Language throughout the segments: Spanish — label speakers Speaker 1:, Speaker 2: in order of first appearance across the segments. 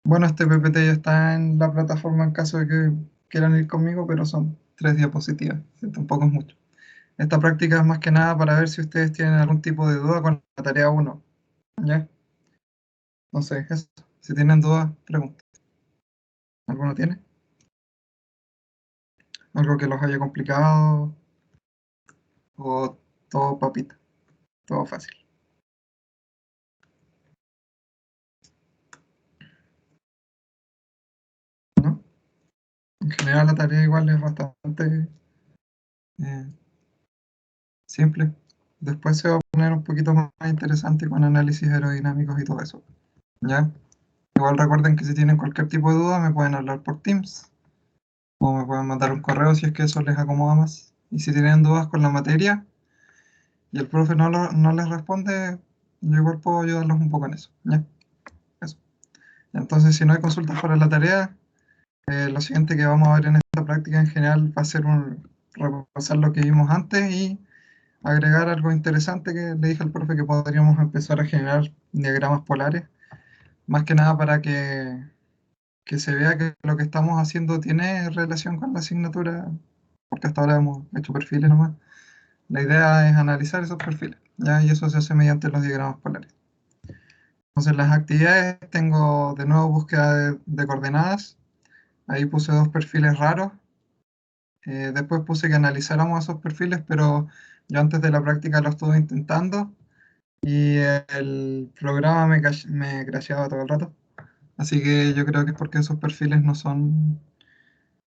Speaker 1: Bueno, este PPT ya está en la plataforma en caso de que quieran ir conmigo, pero son 3 diapositivas, así tampoco es mucho. Esta práctica es más que nada para ver si ustedes tienen algún tipo de duda con la tarea 1, ¿ya? Entonces, eso. Si tienen dudas, pregunten. ¿Alguno tiene? ¿Algo que los haya complicado? ¿O todo papita? Todo fácil, ¿no? En general la tarea igual es bastante eh, simple. Después se va a poner un poquito más interesante con análisis aerodinámicos y todo eso, ¿ya? Igual recuerden que si tienen cualquier tipo de duda me pueden hablar por Teams o me pueden mandar un correo si es que eso les acomoda más. Y si tienen dudas con la materia y el profe no les responde, yo igual puedo ayudarlos un poco en eso, ¿ya? Eso. Entonces, si no hay consultas para la tarea, lo siguiente que vamos a ver en esta práctica en general va a ser repasar lo que vimos antes y agregar algo interesante que le dije al profe que podríamos empezar a generar diagramas polares, más que nada para que se vea que lo que estamos haciendo tiene relación con la asignatura, porque hasta ahora hemos hecho perfiles nomás. La idea es analizar esos perfiles, ¿ya? Y eso se hace mediante los diagramas polares. Entonces, las actividades, tengo de nuevo búsqueda de coordenadas. Ahí puse 2 perfiles raros. Después puse que analizáramos esos perfiles, pero yo antes de la práctica lo estuve intentando y el programa me crasheaba todo el rato. Así que yo creo que es porque esos perfiles no son,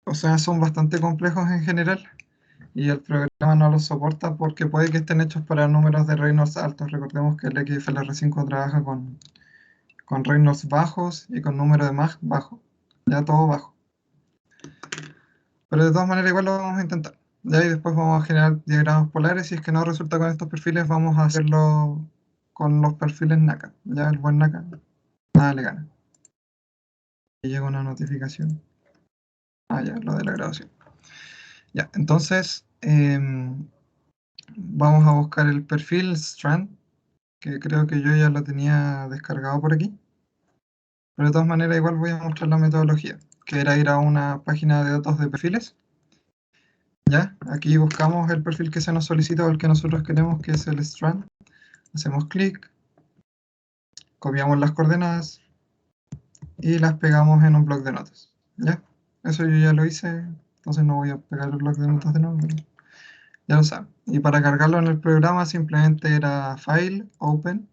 Speaker 1: o sea, son bastante complejos en general y el programa no los soporta porque puede que estén hechos para números de Reynolds altos. Recordemos que el XFLR5 trabaja con Reynolds bajos y con número de Mach bajo, ya todo bajo. Pero de todas maneras igual lo vamos a intentar. Ya y después vamos a generar diagramas polares. Si es que no resulta con estos perfiles, vamos a hacerlo con los perfiles NACA. Ya el buen NACA, nada le gana. Y llega una notificación. Ah, ya, lo de la grabación. Ya, entonces vamos a buscar el perfil Strand, que creo que yo ya lo tenía descargado por aquí. Pero de todas maneras igual voy a mostrar la metodología, que era ir a una página de datos de perfiles. Ya, aquí buscamos el perfil que se nos solicita o el que nosotros queremos, que es el Strand. Hacemos clic, copiamos las coordenadas y las pegamos en un bloc de notas. ¿Ya? Eso yo ya lo hice, entonces no voy a pegar el bloc de notas de nuevo, pero ya lo saben. Y para cargarlo en el programa simplemente era File, Open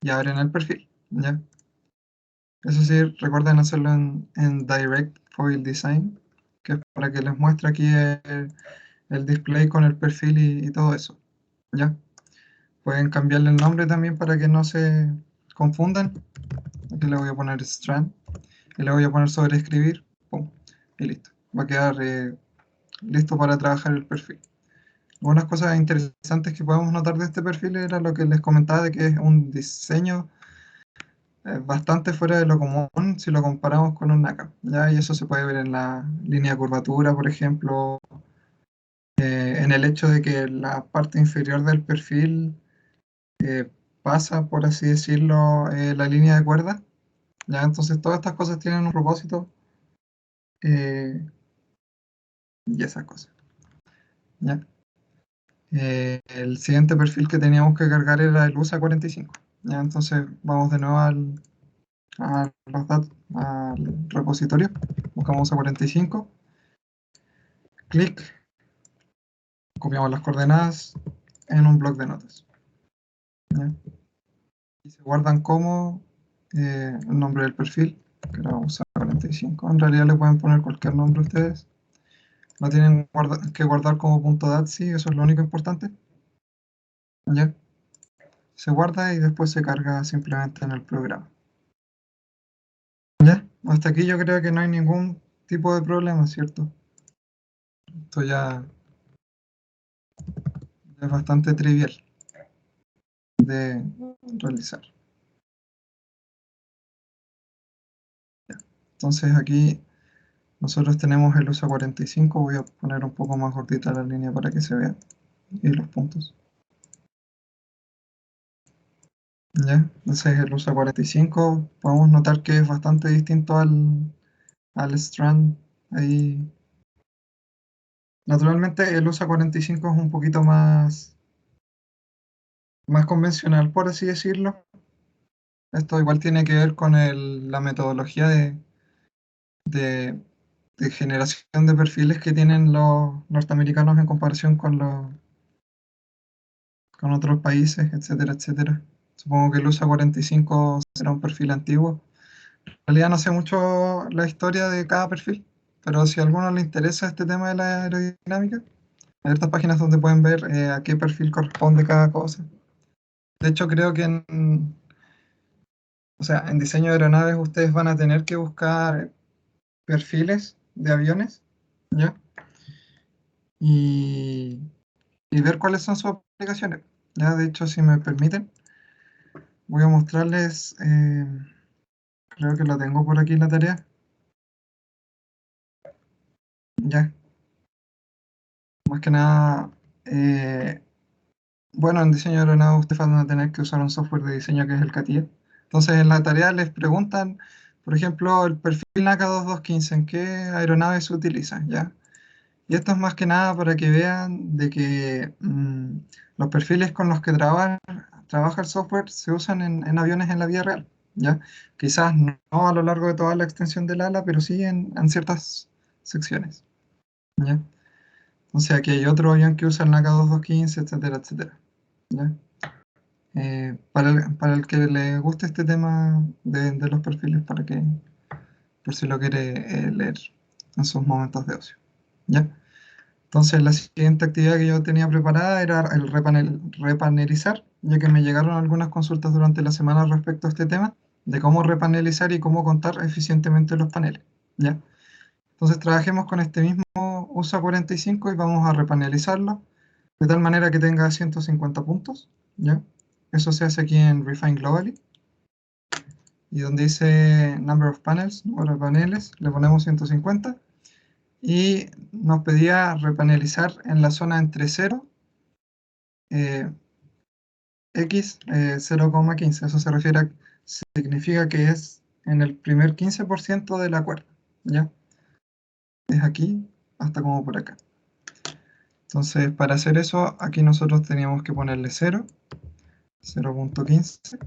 Speaker 1: y abren el perfil. ¿Ya? Eso sí, recuerden hacerlo en Direct Foil Design, que es para que les muestre aquí el display con el perfil y todo eso. ¿Ya? Pueden cambiarle el nombre también para que no se confundan. Aquí le voy a poner Strand y le voy a poner sobreescribir. Pum, y listo. Va a quedar listo para trabajar el perfil. Algunas cosas interesantes que podemos notar de este perfil era lo que les comentaba de que es un diseño bastante fuera de lo común si lo comparamos con un NACA, ¿ya? Y eso se puede ver en la línea de curvatura, por ejemplo, en el hecho de que la parte inferior del perfil eh, pasa, por así decirlo, la línea de cuerda, ¿ya? Entonces todas estas cosas tienen un propósito eh, y esas cosas, ¿ya? El siguiente perfil que teníamos que cargar era el USA 45, ¿ya? Entonces vamos de nuevo a los datos, al repositorio, buscamos USA 45, clic, copiamos las coordenadas en un bloc de notas, ¿ya? Y se guardan como el nombre del perfil, que era USA 45. En realidad le pueden poner cualquier nombre ustedes. No tienen que guardar como .datsi, eso es lo único importante. ¿Ya? Se guarda y después se carga simplemente en el programa. ¿Ya? Hasta aquí yo creo que no hay ningún tipo de problema, ¿cierto? Esto ya es bastante trivial de realizar. ¿Ya? Entonces aquí nosotros tenemos el USA 45, voy a poner un poco más gordita la línea para que se vea y los puntos. ¿Ya? Entonces el USA 45 podemos notar que es bastante distinto al Strand. Ahí. Naturalmente el USA 45 es un poquito más convencional, por así decirlo. Esto igual tiene que ver con la metodología de, de generación de perfiles que tienen los norteamericanos en comparación con otros países, etcétera, etcétera. Supongo que el USA 45 será un perfil antiguo. En realidad no sé mucho la historia de cada perfil, pero si a alguno le interesa este tema de la aerodinámica, hay otras páginas donde pueden ver a qué perfil corresponde cada cosa. De hecho, creo que o sea, en diseño de aeronaves ustedes van a tener que buscar perfiles de aviones, ¿ya? Y, y ver cuáles son sus aplicaciones. Ya, de hecho, si me permiten, voy a mostrarles, creo que lo tengo por aquí en la tarea. Ya, más que nada, eh, bueno, en diseño de aeronaves ustedes van a tener que usar un software de diseño que es el CATIA. Entonces, en la tarea les preguntan, por ejemplo, el perfil NACA 2215, ¿en qué aeronave se utiliza? ¿Ya? Y esto es más que nada para que vean de que los perfiles con los que trabaja el software se usan en aviones en la vida real, ¿ya? Quizás no a lo largo de toda la extensión del ala, pero sí en ciertas secciones, ¿ya? Entonces aquí hay otro avión que usa el NACA 2215, etcétera, etcétera, ¿ya? Para el que le guste este tema de los perfiles, por si lo quiere leer en sus momentos de ocio, ¿ya? Entonces, la siguiente actividad que yo tenía preparada era el repanelizar, ya que me llegaron algunas consultas durante la semana respecto a este tema, de cómo repanelizar y cómo contar eficientemente los paneles, ¿ya? Entonces, trabajemos con este mismo USA 45 y vamos a repanelizarlo de tal manera que tenga 150 puntos, ¿ya? Eso se hace aquí en Refine Globally, y donde dice Number of Panels, número de paneles, le ponemos 150, y nos pedía repanelizar en la zona entre 0 eh, X 0,15. Eso significa que es en el primer 15% de la cuerda, ¿ya? Es aquí hasta como por acá. Entonces, para hacer eso, aquí nosotros teníamos que ponerle 0, 0,15,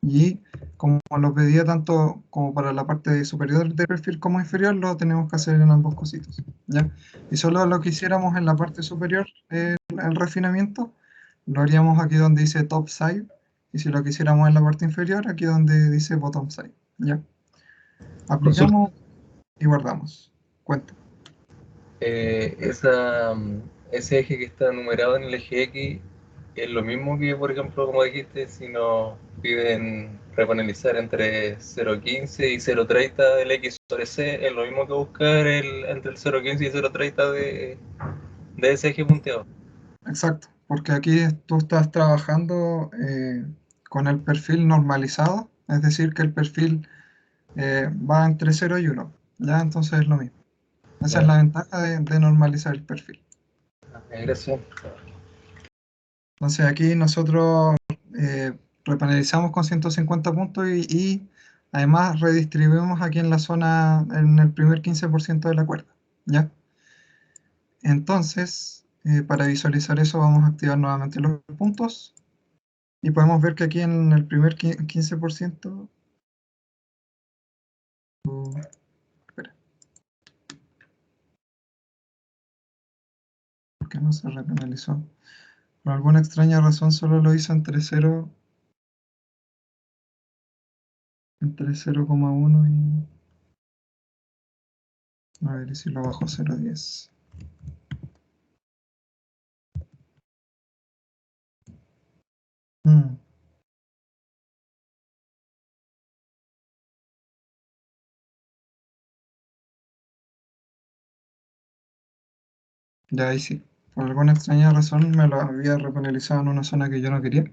Speaker 1: y como lo pedía tanto como para la parte superior del perfil como inferior, lo tenemos que hacer en ambos cositos, ¿ya? Y solo lo que hiciéramos en la parte superior, el refinamiento, lo haríamos aquí donde dice top side, y si lo quisiéramos en la parte inferior, aquí donde dice bottom side, ¿ya?
Speaker 2: Consulta.
Speaker 1: Aplicamos y guardamos. Cuenta.
Speaker 2: Ese eje que está numerado en el eje X es lo mismo que, por ejemplo, como dijiste, si nos piden repanelizar entre 0,15 y 0,30 del X sobre C, es lo mismo que buscar entre el 0,15 y 0,30 de ese eje punteado.
Speaker 1: Exacto, porque aquí tú estás trabajando con el perfil normalizado, es decir, que el perfil va entre 0 y 1, ¿ya? Entonces es lo mismo. Esa es
Speaker 2: Ya,
Speaker 1: la ventaja de normalizar el perfil.
Speaker 2: gracias.
Speaker 1: Entonces aquí nosotros repanelizamos con 150 puntos y además redistribuimos aquí en la zona, en el primer 15% de la cuerda, ¿ya? Entonces, para visualizar eso vamos a activar nuevamente los puntos y podemos ver que aquí en el primer 15%, espera, ¿por qué no se repenalizó? Por alguna extraña razón solo lo hizo entre 0,1 y... A ver, y si lo bajo a 0,10. Mm, ya ahí sí. Por alguna extraña razón me lo había repenalizado en una zona que yo no quería.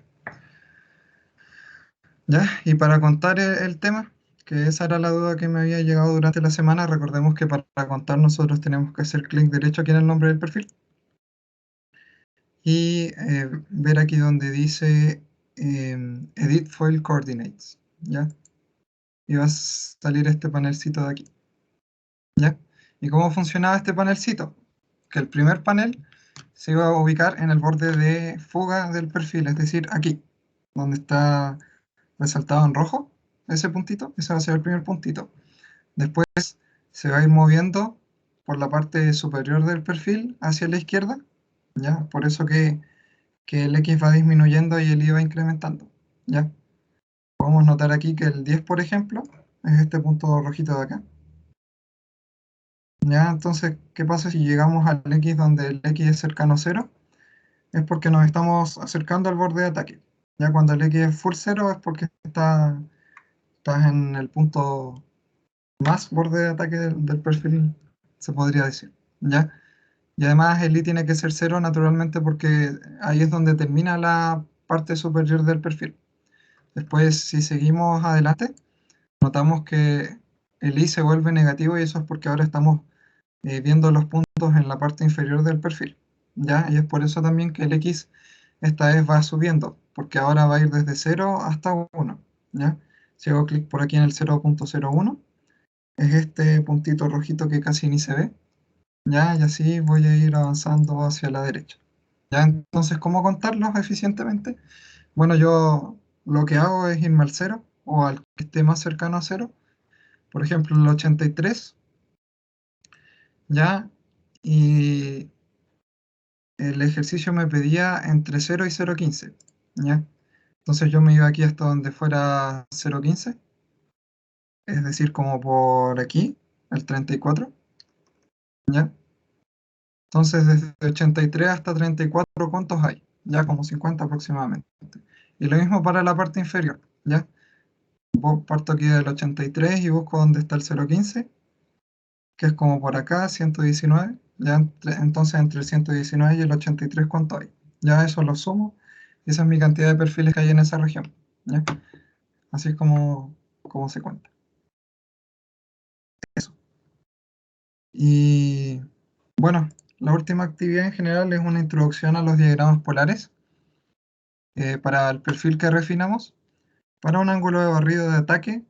Speaker 1: Ya, y para contar el tema, que esa era la duda que me había llegado durante la semana, recordemos que para contar nosotros tenemos que hacer clic derecho aquí en el nombre del perfil y ver aquí donde dice Edit Foil Coordinates, ¿ya? Y va a salir este panelcito de aquí, ¿ya? ¿Y cómo funcionaba este panelcito? Que el primer panel se iba a ubicar en el borde de fuga del perfil, es decir, aquí, donde está resaltado en rojo, ese puntito, ese va a ser el primer puntito. Después se va a ir moviendo por la parte superior del perfil hacia la izquierda, ¿ya? Por eso que el X va disminuyendo y el Y va incrementando, ¿ya? Podemos notar aquí que el 10, por ejemplo, es este punto rojito de acá, ¿ya? Entonces, ¿qué pasa si llegamos al X donde el X es cercano a 0? Es porque nos estamos acercando al borde de ataque. Ya cuando el X es full 0 es porque estás en el punto más borde de ataque del perfil, se podría decir, ¿ya? Y además el I tiene que ser 0 naturalmente porque ahí es donde termina la parte superior del perfil. Después, si seguimos adelante, notamos que el I se vuelve negativo y eso es porque ahora estamos viendo los puntos en la parte inferior del perfil, ¿ya? Y es por eso también que el X esta vez va subiendo, porque ahora va a ir desde 0 hasta 1, ¿ya? Si hago clic por aquí en el 0.01, es este puntito rojito que casi ni se ve, ¿ya? Y así voy a ir avanzando hacia la derecha. ¿Ya? Entonces, ¿cómo contarlos eficientemente? Bueno, yo lo que hago es irme al 0 o al que esté más cercano a 0. Por ejemplo, el 83, ¿ya? Y el ejercicio me pedía entre 0 y 0.15, ¿ya? Entonces yo me iba aquí hasta donde fuera 0.15, es decir, como por aquí, el 34, ¿ya? Entonces desde 83 hasta 34, ¿cuántos hay? Ya como 50 aproximadamente. Y lo mismo para la parte inferior, ¿ya? Parto aquí del 83 y busco dónde está el 0.15, que es como por acá, 119, ya entonces entre el 119 y el 83, ¿cuánto hay? Ya eso lo sumo, y esa es mi cantidad de perfiles que hay en esa región, ¿ya? Así es como se cuenta. Eso. Y bueno, la última actividad en general es una introducción a los diagramas polares para el perfil que refinamos, para un ángulo de barrido de ataque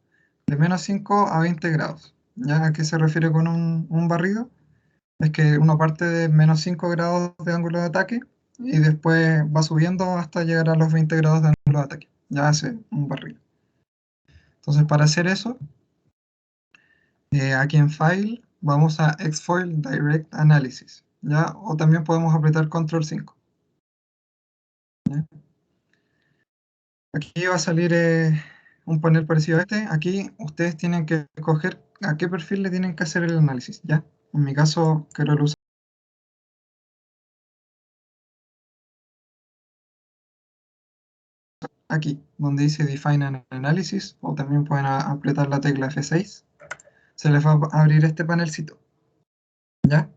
Speaker 1: de -5 a 20 grados. ¿Ya? ¿A qué se refiere con un barrido? Es que uno parte de -5 grados de ángulo de ataque y después va subiendo hasta llegar a los 20 grados de ángulo de ataque. Ya hace un barrido. Entonces, para hacer eso, aquí en File vamos a Xfoil Direct Analysis, ¿ya? O también podemos apretar Control 5. ¿Ya? Aquí va a salir un panel parecido a este. Aquí ustedes tienen que escoger a qué perfil le tienen que hacer el análisis, ¿ya? En mi caso, quiero usar aquí, donde dice Define an Analysis, o también pueden apretar la tecla F6. Se les va a abrir este panelcito, ¿ya?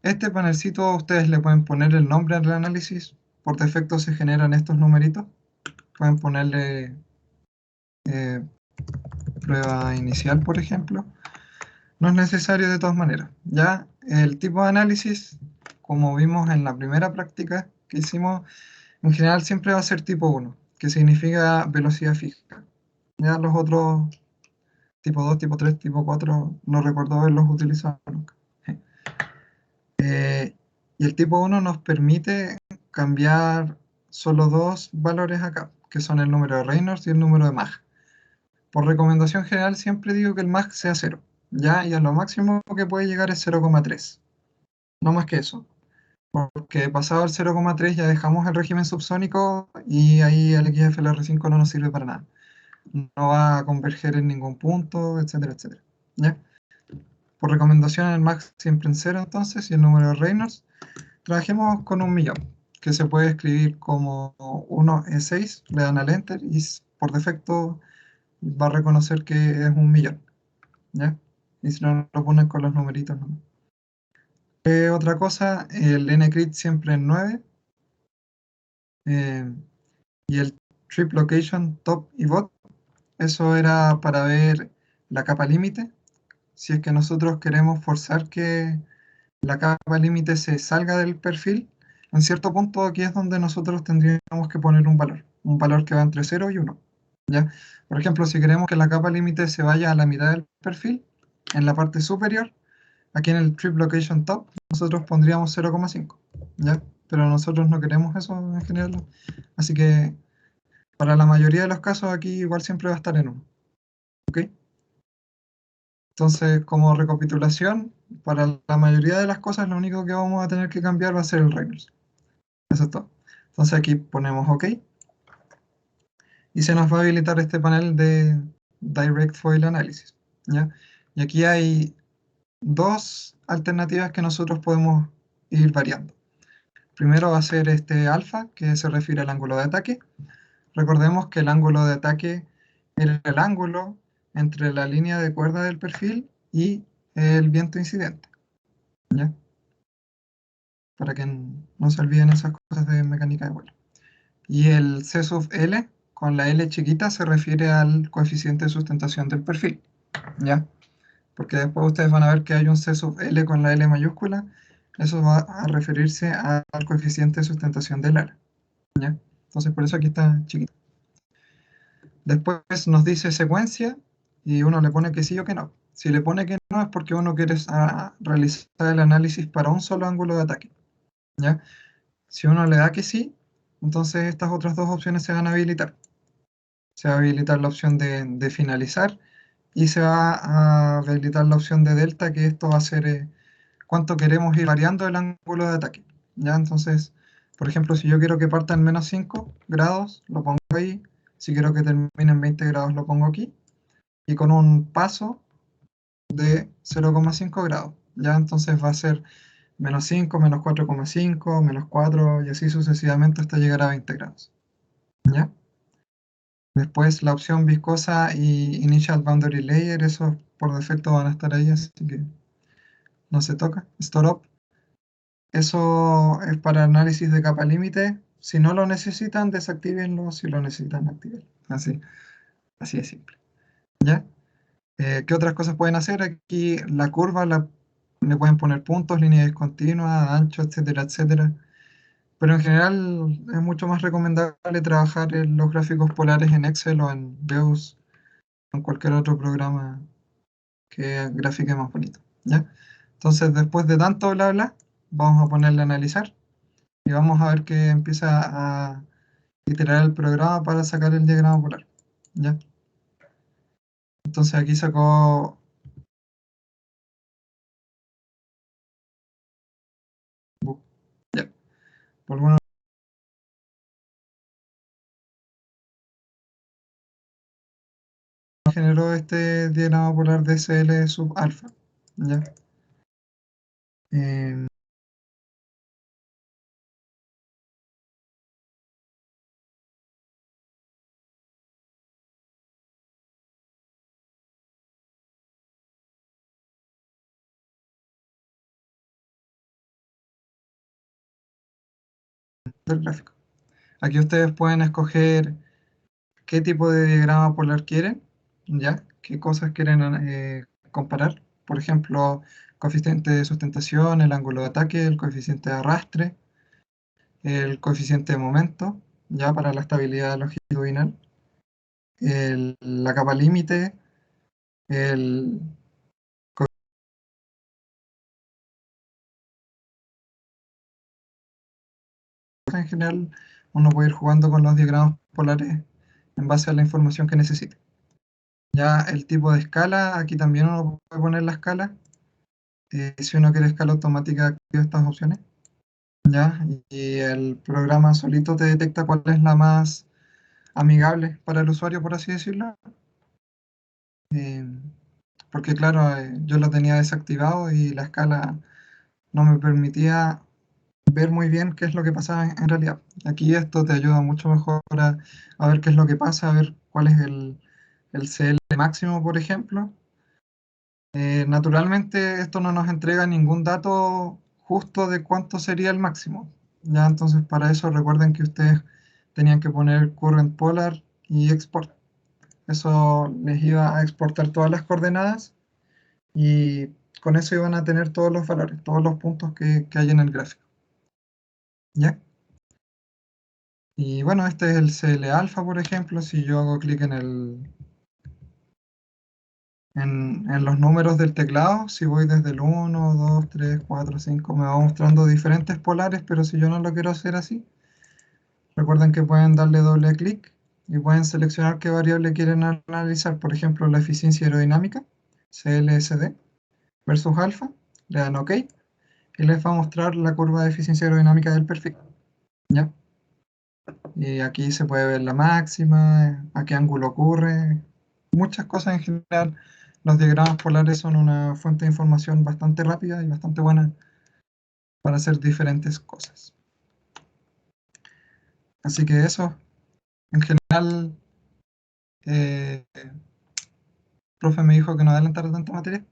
Speaker 1: Este panelcito ustedes le pueden poner el nombre al análisis. Por defecto se generan estos numeritos. Pueden ponerle eh, prueba inicial, por ejemplo. No es necesario de todas maneras. Ya el tipo de análisis, como vimos en la primera práctica que hicimos, en general siempre va a ser tipo 1, que significa velocidad fija. Ya los otros, tipo 2, tipo 3, tipo 4, no recuerdo haberlos utilizado nunca. Y el tipo 1 nos permite cambiar solo dos valores acá, que son el número de Reynolds y el número de Mach. Por recomendación general siempre digo que el Mach sea 0, ¿ya? Y a lo máximo que puede llegar es 0,3. No más que eso. Porque pasado el 0,3 ya dejamos el régimen subsónico y ahí el XFLR5 no nos sirve para nada. No va a converger en ningún punto, etcétera, etcétera. ¿Ya? Por recomendación el Mach siempre en 0 entonces y el número de Reynolds. Trabajemos con 1.000.000, que se puede escribir como 1E6, le dan al Enter y por defecto va a reconocer que es 1.000.000, ¿ya? Y si no, lo ponen con los numeritos, ¿no? Otra cosa, el NCRIT siempre en 9, eh, y el Trip Location Top y Bot, eso era para ver la capa límite. Si es que nosotros queremos forzar que la capa límite se salga del perfil, en cierto punto aquí es donde nosotros tendríamos que poner un valor, un valor que va entre 0 y 1. ¿Ya? Por ejemplo, si queremos que la capa límite se vaya a la mitad del perfil, en la parte superior, aquí en el Trip Location Top, nosotros pondríamos 0,5. ¿Ya? Pero nosotros no queremos eso en general. Así que para la mayoría de los casos aquí igual siempre va a estar en 1. ¿Ok? Entonces, como recapitulación, para la mayoría de las cosas lo único que vamos a tener que cambiar va a ser el Reynolds. Eso es todo. Entonces aquí ponemos OK y se nos va a habilitar este panel de Direct Foil Analysis. ¿Ya? Y aquí hay dos alternativas que nosotros podemos ir variando. Primero va a ser este alfa, que se refiere al ángulo de ataque. Recordemos que el ángulo de ataque era el ángulo entre la línea de cuerda del perfil y el viento incidente. ¿Ya? Para que no se olviden esas cosas de mecánica de vuelo. Y el C sub L, con la L chiquita, se refiere al coeficiente de sustentación del perfil. ¿Ya? Porque después ustedes van a ver que hay un C sub L con la L mayúscula. Eso va a referirse al coeficiente de sustentación del ala. ¿Ya? Entonces por eso aquí está chiquito. Después nos dice secuencia y uno le pone que sí o que no. Si le pone que no es porque uno quiere realizar el análisis para un solo ángulo de ataque. ¿Ya? Si uno le da que sí, entonces estas otras dos opciones se van a habilitar. Se va a habilitar la opción de finalizar y se va a habilitar la opción de delta, que esto va a ser cuánto queremos ir variando el ángulo de ataque. ¿Ya? Entonces, por ejemplo, si yo quiero que parta en menos 5 grados, lo pongo ahí. Si quiero que termine en 20 grados, lo pongo aquí. Y con un paso de 0,5 grados. ¿Ya? Entonces va a ser menos 5, menos 4,5, menos 4 y así sucesivamente hasta llegar a 20 grados. ¿Ya? Después la opción viscosa y Initial Boundary Layer, esos por defecto van a estar ahí, así que no se toca. Store Up, eso es para análisis de capa límite. Si no lo necesitan, desactívenlo. Si lo necesitan, actívenlo. Así es simple. ¿Ya? ¿Qué otras cosas pueden hacer? Aquí la curva le pueden poner puntos, líneas discontinuas, ancho, etcétera, etcétera. Pero en general es mucho más recomendable trabajar en los gráficos polares en Excel o en Veus o en cualquier otro programa que grafique más bonito. ¿Ya? Entonces, después de tanto bla bla, vamos a ponerle a analizar y vamos a ver que empieza a iterar el programa para sacar el diagrama polar. ¿Ya? Entonces aquí sacó. Ya. Por bueno, generó este diagrama polar de SL sub alfa. ¿Ya? Eh, del gráfico. Aquí ustedes pueden escoger qué tipo de diagrama polar quieren, ¿ya? ¿Qué cosas quieren comparar? Por ejemplo, coeficiente de sustentación, el ángulo de ataque, el coeficiente de arrastre, el coeficiente de momento, ya para la estabilidad longitudinal, la capa límite, el en general, uno puede ir jugando con los diagramas polares en base a la información que necesite. Ya el tipo de escala, aquí también uno puede poner la escala. Si uno quiere escala automática, activa estas opciones. ¿Ya? Y el programa solito te detecta cuál es la más amigable para el usuario, por así decirlo. Eh, Porque claro, yo lo tenía desactivado y la escala no me permitía ver muy bien qué es lo que pasaba en realidad. Aquí esto te ayuda mucho mejor a ver qué es lo que pasa, a ver cuál es el CL máximo, por ejemplo. Naturalmente esto no nos entrega ningún dato justo de cuánto sería el máximo. Ya, entonces para eso recuerden que ustedes tenían que poner current polar y export. Eso les iba a exportar todas las coordenadas y con eso iban a tener todos los valores, todos los puntos que hay en el gráfico. ¿Ya? Y bueno, este es el CL alfa, por ejemplo. Si yo hago clic en los números del teclado, si voy desde el 1, 2, 3, 4, 5, me va mostrando diferentes polares, pero si yo no lo quiero hacer así, recuerden que pueden darle doble clic y pueden seleccionar qué variable quieren analizar. Por ejemplo, la eficiencia aerodinámica, CLSD, versus alfa. Le dan OK y les va a mostrar la curva de eficiencia aerodinámica del perfil. ¿Ya? Y aquí se puede ver la máxima, a qué ángulo ocurre, muchas cosas en general. Los diagramas polares son una fuente de información bastante rápida y bastante buena para hacer diferentes cosas. Así que eso, en general, el profe me dijo que no adelantara tanta materia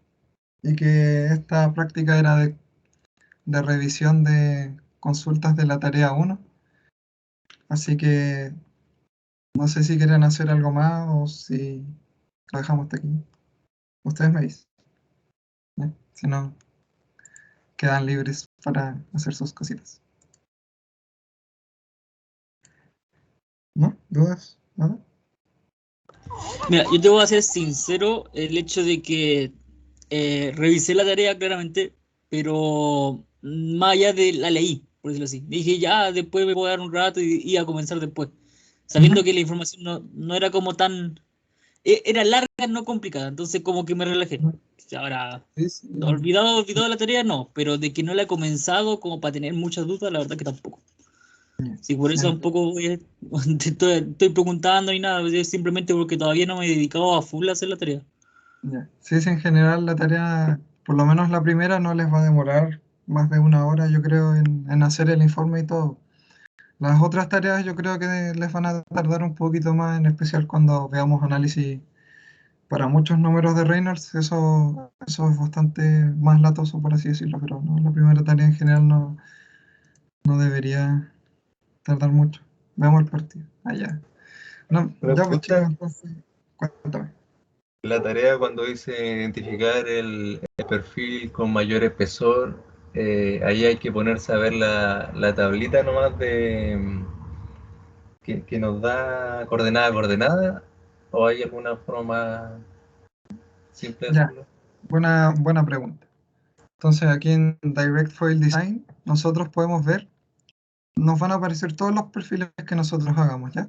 Speaker 1: y que esta práctica era de revisión de consultas de la tarea 1. Así que no sé si quieren hacer algo más o si lo dejamos hasta aquí. Ustedes me dicen, ¿ya? Si no, quedan libres para hacer sus cositas. ¿No? ¿Dudas? ¿Nada?
Speaker 3: Mira, yo te voy a ser sincero, el hecho de que revisé la tarea claramente, pero más allá de la leí, por decirlo así. Dije, ya, después me voy a dar un rato y a comenzar después, sabiendo
Speaker 1: Ujú.
Speaker 3: que la información no era como tan... Era larga, no complicada, entonces como que me relajé. Ahora,
Speaker 1: Sí, sí,
Speaker 3: olvidado la tarea, no, pero de que no la he comenzado como para tener muchas dudas, la verdad que tampoco.
Speaker 1: ya,
Speaker 3: Sí, por eso
Speaker 1: ya,
Speaker 3: un poco estoy preguntando y nada, es simplemente porque todavía no me he dedicado a full a hacer la tarea.
Speaker 1: ya. Sí, sí, en general la tarea, por lo menos la primera, no les va a demorar más de una hora, yo creo, en hacer el informe y todo. Las otras tareas yo creo que les van a tardar un poquito más, en especial cuando veamos análisis para muchos números de Reynolds. Eso es bastante más latoso, por así decirlo, pero no, la primera tarea en general no debería tardar mucho. Veamos el partido. Allá. No,
Speaker 2: Una
Speaker 1: ya pues chicos,
Speaker 2: pregunta,
Speaker 1: entonces, cuéntame.
Speaker 2: la tarea cuando dice identificar el perfil con mayor espesor, ahí hay que ponerse a ver la tablita nomás que nos da coordenada a coordenada, o hay alguna forma simple de
Speaker 1: Ya,
Speaker 2: hacerlo.
Speaker 1: buena pregunta. Entonces aquí en Direct Foil Design nosotros podemos ver, nos van a aparecer todos los perfiles que nosotros hagamos, ¿ya?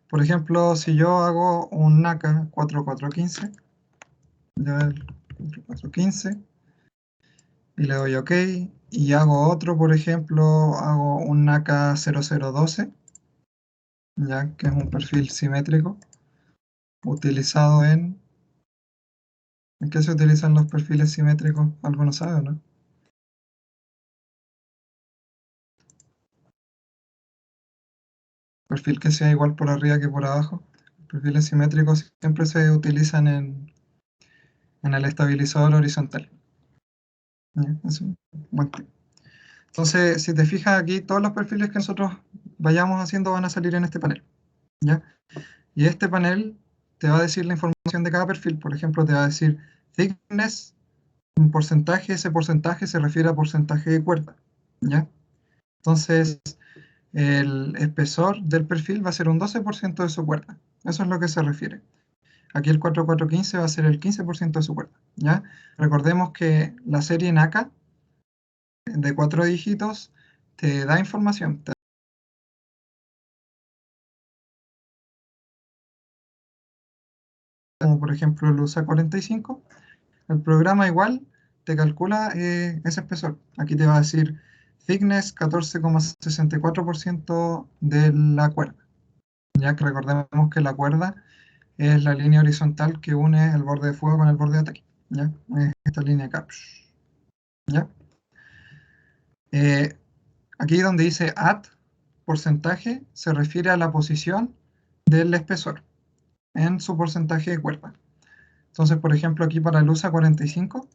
Speaker 1: Por ejemplo, si yo hago un NACA 4415, ya el 4415, y le doy OK, y hago otro, por ejemplo, hago un NACA 0012, ya que es un perfil simétrico, utilizado ¿en qué se utilizan los perfiles simétricos? ¿Alguno sabe o no? Perfil que sea igual por arriba que por abajo. Los perfiles simétricos siempre se utilizan en el estabilizador horizontal. ¿Ya? Es un buen tip. Entonces, si te fijas aquí, todos los perfiles que nosotros vayamos haciendo van a salir en este panel, ¿ya? Y este panel te va a decir la información de cada perfil. Por ejemplo, te va a decir thickness, un porcentaje, ese porcentaje se refiere a porcentaje de cuerda, ¿ya? Entonces, el espesor del perfil va a ser un 12% de su cuerda. Eso es lo que se refiere. Aquí el 4415 va a ser el 15% de su cuerda, ¿ya? Recordemos que la serie NACA de 4 dígitos te da información, como por ejemplo el USA 45. El programa igual te calcula ese espesor. Aquí te va a decir thickness 14,64% de la cuerda, ya que recordemos que la cuerda es la línea horizontal que une el borde de fuego con el borde de ataque, ¿ya? Es esta línea acá, ¿ya? Eh, Aquí donde dice at, porcentaje, se refiere a la posición del espesor en su porcentaje de cuerda. Entonces, por ejemplo, aquí para el USA 45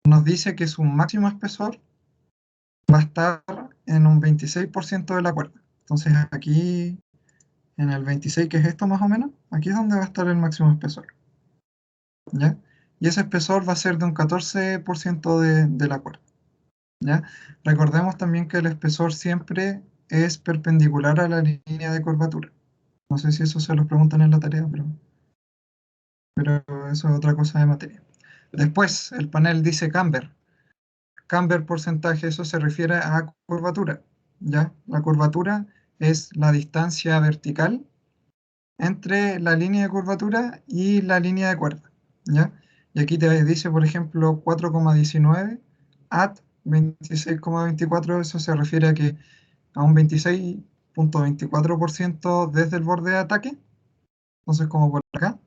Speaker 1: nos dice que su máximo espesor va a estar en un 26% de la cuerda. Entonces aquí, en el 26, que es esto más o menos, aquí es donde va a estar el máximo espesor, ¿ya? Y ese espesor va a ser de un 14% de la cuerda, ¿ya? Recordemos también que el espesor siempre es perpendicular a la línea de curvatura. No sé si eso se lo preguntan en la tarea, pero eso es otra cosa de materia. Después, el panel dice camber. Camber porcentaje, eso se refiere a curvatura, ¿ya? La curvatura es la distancia vertical entre la línea de curvatura y la línea de cuerda, ¿ya? Y aquí te dice, por ejemplo, 4,19 at 26,24, eso se refiere a que a un 26,24% desde el borde de ataque, entonces como por acá,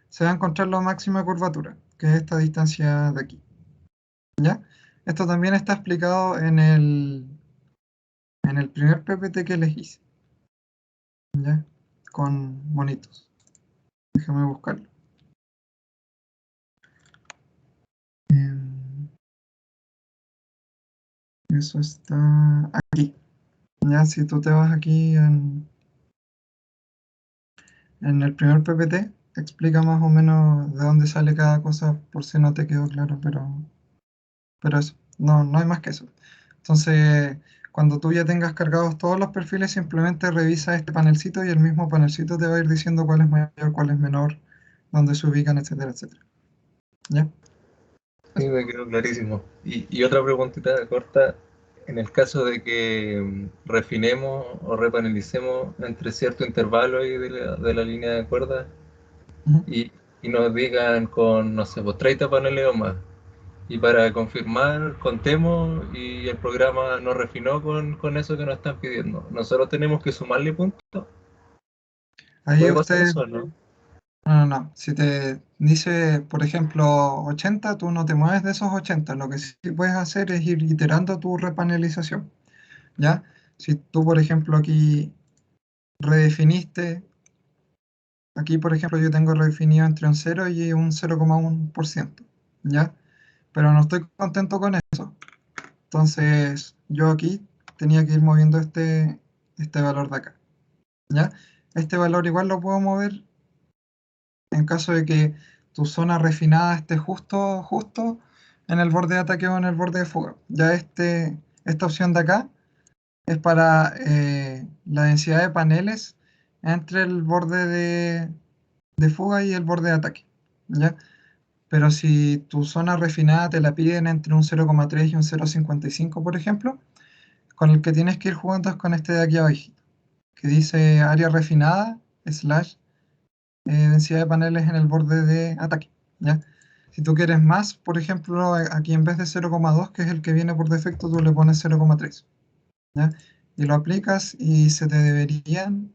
Speaker 1: se va a encontrar la máxima curvatura, que es esta distancia de aquí, ¿ya? Esto también está explicado en el primer PPT que les hice, ¿ya? Con monitos. Déjame buscarlo. Eso está aquí. Ya, si tú te vas aquí en el primer PPT, explica más o menos de dónde sale cada cosa, por si no te quedó claro, pero eso, no hay más que eso. Entonces, cuando tú ya tengas cargados todos los perfiles, simplemente revisa este panelcito y el mismo panelcito te va a ir diciendo cuál es mayor, cuál es menor, dónde se ubican, etcétera, etcétera. ¿Ya?
Speaker 2: Sí, me quedó clarísimo. Y otra preguntita corta, en el caso de que refinemos o repanelicemos entre cierto intervalo ahí de la línea de cuerda
Speaker 1: Ujú.
Speaker 2: y, y nos digan con, no sé, pues 30 paneles o más, y para confirmar, contemos y el programa nos refinó con eso que nos están pidiendo. Nosotros tenemos que sumarle puntos.
Speaker 1: Ahí
Speaker 2: ¿Puede pasar
Speaker 1: usted,
Speaker 2: eso, no?
Speaker 1: no. Si te dice, por ejemplo, 80, tú no te mueves de esos 80. Lo que sí puedes hacer es ir iterando tu repanelización, ¿ya? Si tú, por ejemplo, aquí redefiniste, aquí, por ejemplo, yo tengo redefinido entre un 0 y un 0,1%, ¿ya? Pero no estoy contento con eso. Entonces, yo aquí tenía que ir moviendo este valor de acá, ¿ya? Este valor igual lo puedo mover en caso de que tu zona refinada esté justo en el borde de ataque o en el borde de fuga. Ya esta opción de acá es para la densidad de paneles entre el borde de fuga y el borde de ataque, ¿ya? Pero si tu zona refinada te la piden entre un 0,3 y un 0,55, por ejemplo, con el que tienes que ir jugando es con este de aquí abajo, que dice área refinada, slash, densidad de paneles en el borde de ataque, ¿ya? Si tú quieres más, por ejemplo, aquí en vez de 0,2, que es el que viene por defecto, tú le pones 0,3, ¿ya? Y lo aplicas y se te deberían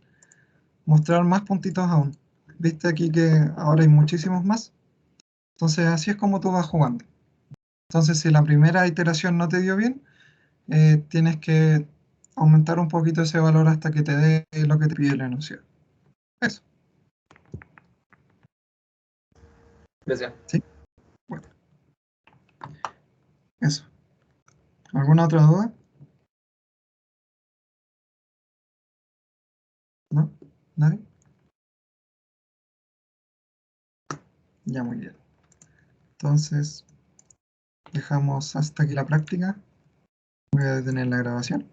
Speaker 1: mostrar más puntitos aún. Viste aquí que ahora hay muchísimos más. Entonces así es como tú vas jugando. Entonces si la primera iteración no te dio bien, tienes que aumentar un poquito ese valor hasta que te dé lo que te pide el enunciado. Eso,
Speaker 2: Gracias.
Speaker 1: ¿sí? Bueno, eso. ¿Alguna otra duda? ¿No? ¿Nadie? Ya, muy bien. Entonces, dejamos hasta aquí la práctica. Voy a detener la grabación.